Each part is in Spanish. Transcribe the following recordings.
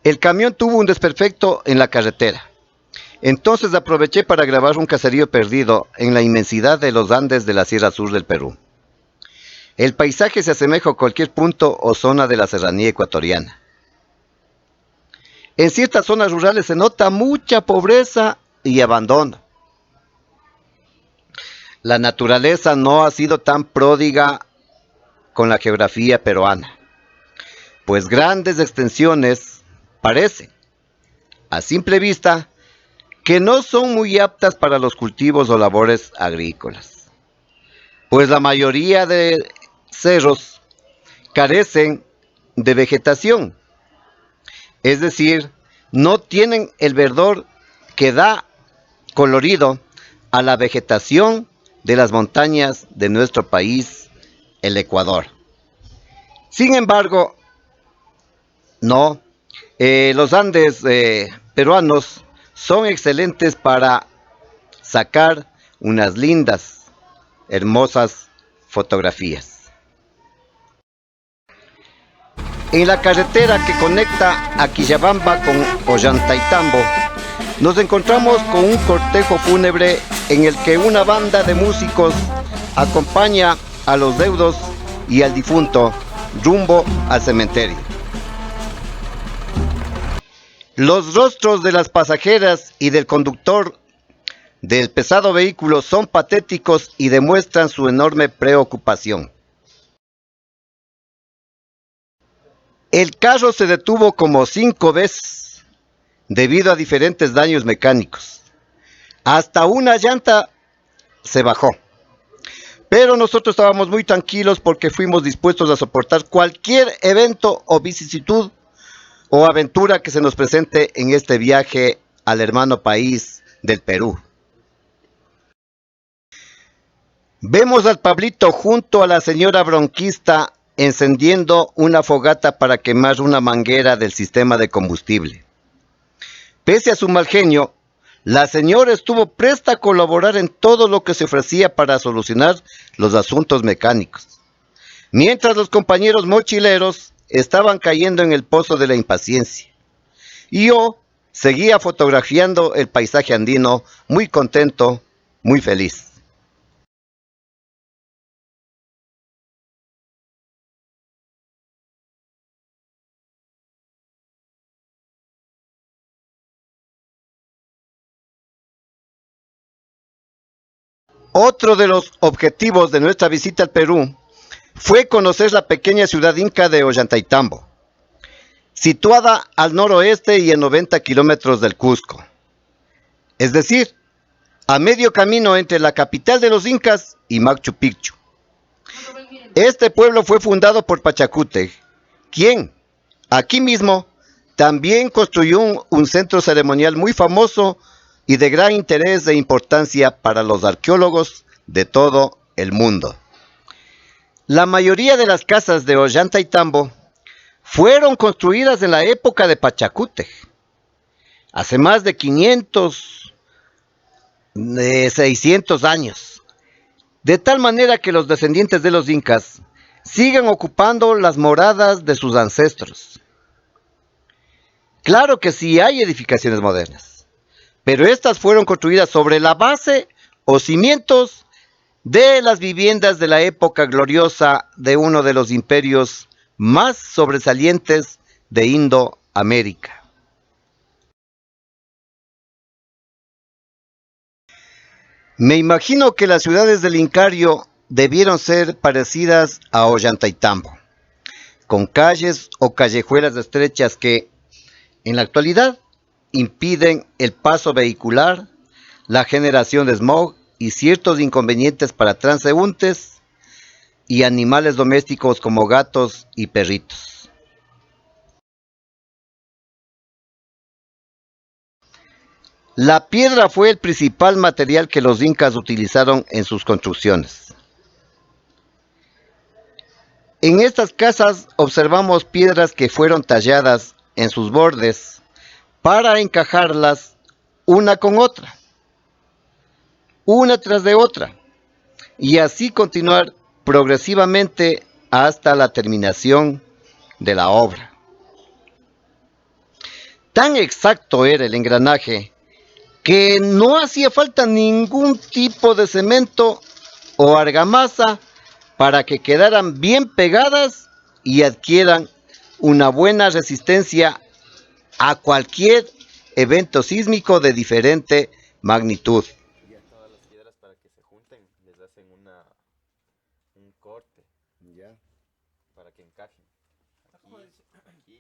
El camión tuvo un desperfecto en la carretera. Entonces aproveché para grabar un caserío perdido en la inmensidad de los Andes de la Sierra Sur del Perú. El paisaje se asemeja a cualquier punto o zona de la serranía ecuatoriana. En ciertas zonas rurales se nota mucha pobreza y abandono. La naturaleza no ha sido tan pródiga con la geografía peruana, pues grandes extensiones parecen, a simple vista, que no son muy aptas para los cultivos o labores agrícolas, pues la mayoría de cerros carecen de vegetación, es decir, no tienen el verdor que da colorido a la vegetación de las montañas de nuestro país, el Ecuador. Sin embargo, no, los Andes peruanos son excelentes para sacar unas lindas, hermosas fotografías. En la carretera que conecta a Quillabamba con Ollantaytambo, nos encontramos con un cortejo fúnebre en el que una banda de músicos acompaña a los deudos y al difunto rumbo al cementerio. Los rostros de las pasajeras y del conductor del pesado vehículo son patéticos y demuestran su enorme preocupación. El carro se detuvo como 5 veces debido a diferentes daños mecánicos. Hasta una llanta se bajó. Pero nosotros estábamos muy tranquilos porque fuimos dispuestos a soportar cualquier evento o vicisitud o aventura que se nos presente en este viaje al hermano país del Perú. Vemos al Pablito junto a la señora bronquista encendiendo una fogata para quemar una manguera del sistema de combustible. Pese a su mal genio, la señora estuvo presta a colaborar en todo lo que se ofrecía para solucionar los asuntos mecánicos, mientras los compañeros mochileros estaban cayendo en el pozo de la impaciencia. Y yo seguía fotografiando el paisaje andino, muy contento, muy feliz. Otro de los objetivos de nuestra visita al Perú fue conocer la pequeña ciudad inca de Ollantaytambo, situada al noroeste y a 90 kilómetros del Cusco. Es decir, a medio camino entre la capital de los incas y Machu Picchu. Este pueblo fue fundado por Pachacútec, quien, aquí mismo, también construyó un centro ceremonial muy famoso y de gran interés e importancia para los arqueólogos de todo el mundo. La mayoría de las casas de Ollantaytambo fueron construidas en la época de Pachacútec, hace más de 600 años, de tal manera que los descendientes de los incas siguen ocupando las moradas de sus ancestros. Claro que sí hay edificaciones modernas, pero estas fueron construidas sobre la base o cimientos de las viviendas de la época gloriosa de uno de los imperios más sobresalientes de Indoamérica. Me imagino que las ciudades del Incario debieron ser parecidas a Ollantaytambo, con calles o callejuelas estrechas que, en la actualidad, impiden el paso vehicular, la generación de smog y ciertos inconvenientes para transeúntes y animales domésticos como gatos y perritos. La piedra fue el principal material que los incas utilizaron en sus construcciones. En estas casas observamos piedras que fueron talladas en sus bordes para encajarlas una con otra, una tras de otra, y así continuar progresivamente hasta la terminación de la obra. Tan exacto era el engranaje que no hacía falta ningún tipo de cemento o argamasa para que quedaran bien pegadas y adquieran una buena resistencia a cualquier evento sísmico de diferente magnitud. Ya todas las piedras para que se junten les hacen un corte Ya. para que encajen. Aquí,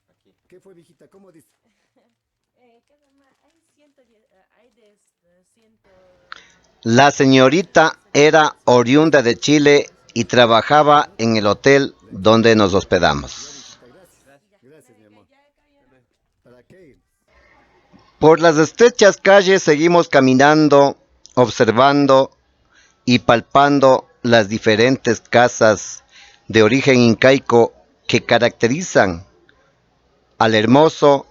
aquí. ¿Qué fue, viejita? ¿Cómo dice? La señorita era oriunda de Chile y trabajaba en el hotel donde nos hospedamos. Gracias, mi amor. ¿Para qué? Por las estrechas calles seguimos caminando, observando y palpando las diferentes casas de origen incaico que caracterizan al hermoso,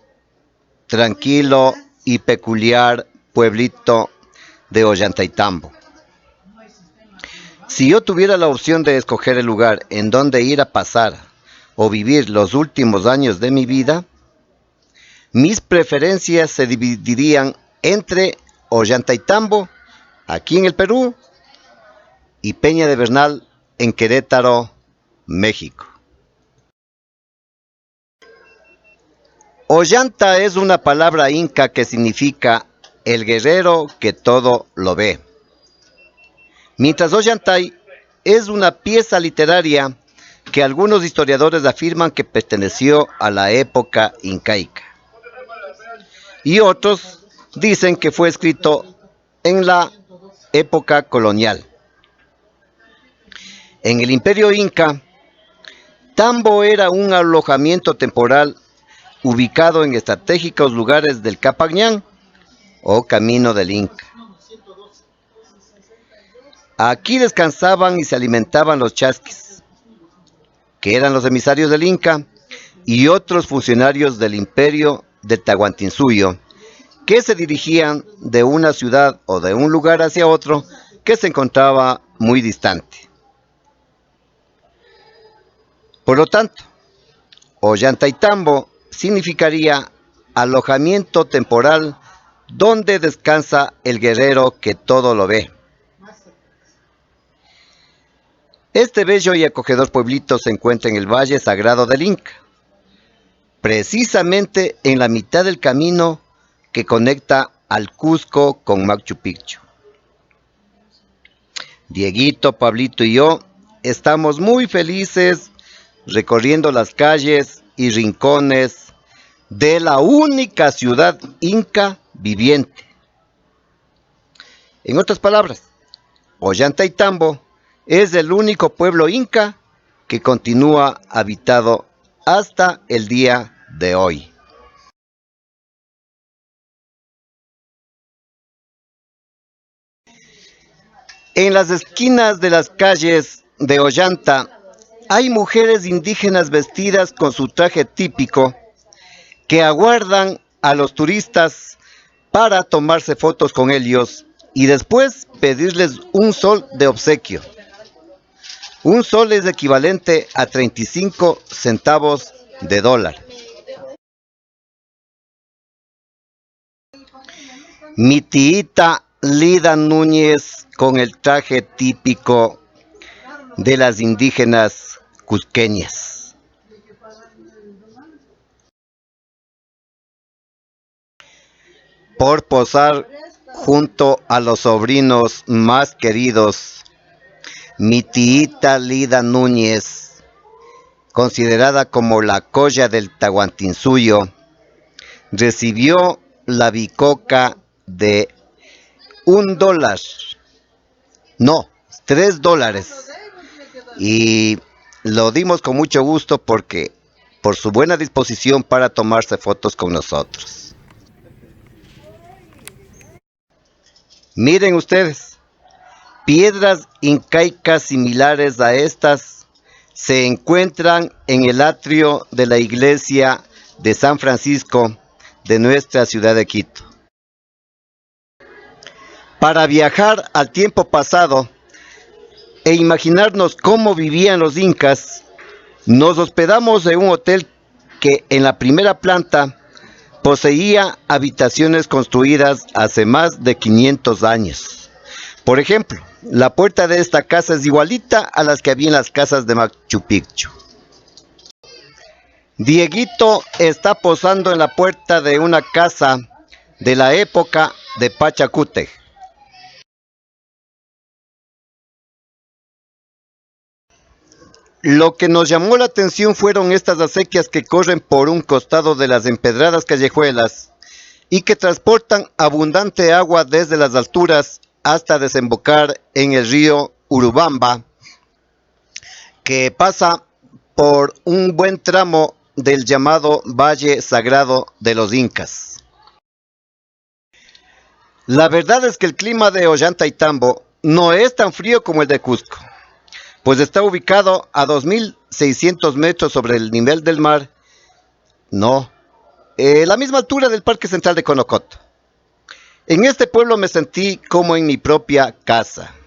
tranquilo y peculiar pueblito de Ollantaytambo. Si yo tuviera la opción de escoger el lugar en donde ir a pasar o vivir los últimos años de mi vida, mis preferencias se dividirían entre Ollantaytambo, aquí en el Perú, y Peña de Bernal, en Querétaro, México. Ollanta es una palabra inca que significa el guerrero que todo lo ve. Mientras Ollantay es una pieza literaria que algunos historiadores afirman que perteneció a la época incaica. Y otros dicen que fue escrito en la época colonial. En el Imperio Inca, Tambo era un alojamiento temporal ubicado en estratégicos lugares del Capañán o Camino del Inca. Aquí descansaban y se alimentaban los chasquis, que eran los emisarios del Inca, y otros funcionarios del imperio de Tahuantinsuyo, que se dirigían de una ciudad o de un lugar hacia otro que se encontraba muy distante. Por lo tanto, Ollantaytambo significaría alojamiento temporal donde descansa el guerrero que todo lo ve. Este bello y acogedor pueblito se encuentra en el Valle Sagrado del Inca, precisamente en la mitad del camino que conecta al Cusco con Machu Picchu. Dieguito, Pablito y yo estamos muy felices recorriendo las calles y rincones de la única ciudad inca viviente. En otras palabras, Ollantaytambo es el único pueblo inca que continúa habitado hasta el día de hoy. En las esquinas de las calles de Ollanta hay mujeres indígenas vestidas con su traje típico que aguardan a los turistas para tomarse fotos con ellos y después pedirles un sol de obsequio. Un sol es equivalente a 35 centavos de dólar. Mi tiita Lida Núñez con el traje típico de las indígenas cusqueñas. Por posar junto a los sobrinos más queridos, mi tiita Lida Núñez, considerada como la colla del Tahuantinsuyo, recibió la bicoca de $1, no, $3, y lo dimos con mucho gusto porque por su buena disposición para tomarse fotos con nosotros. Miren ustedes, piedras incaicas similares a estas se encuentran en el atrio de la iglesia de San Francisco de nuestra ciudad de Quito. Para viajar al tiempo pasado e imaginarnos cómo vivían los incas, nos hospedamos en un hotel que en la primera planta poseía habitaciones construidas hace más de 500 años. Por ejemplo, la puerta de esta casa es igualita a las que había en las casas de Machu Picchu. Dieguito está posando en la puerta de una casa de la época de Pachacútec. Lo que nos llamó la atención fueron estas acequias que corren por un costado de las empedradas callejuelas y que transportan abundante agua desde las alturas hasta desembocar en el río Urubamba, que pasa por un buen tramo del llamado Valle Sagrado de los Incas. La verdad es que el clima de Ollantaytambo no es tan frío como el de Cusco, pues está ubicado a 2.600 metros sobre el nivel del mar, la misma altura del Parque Central de Conocoto. En este pueblo me sentí como en mi propia casa.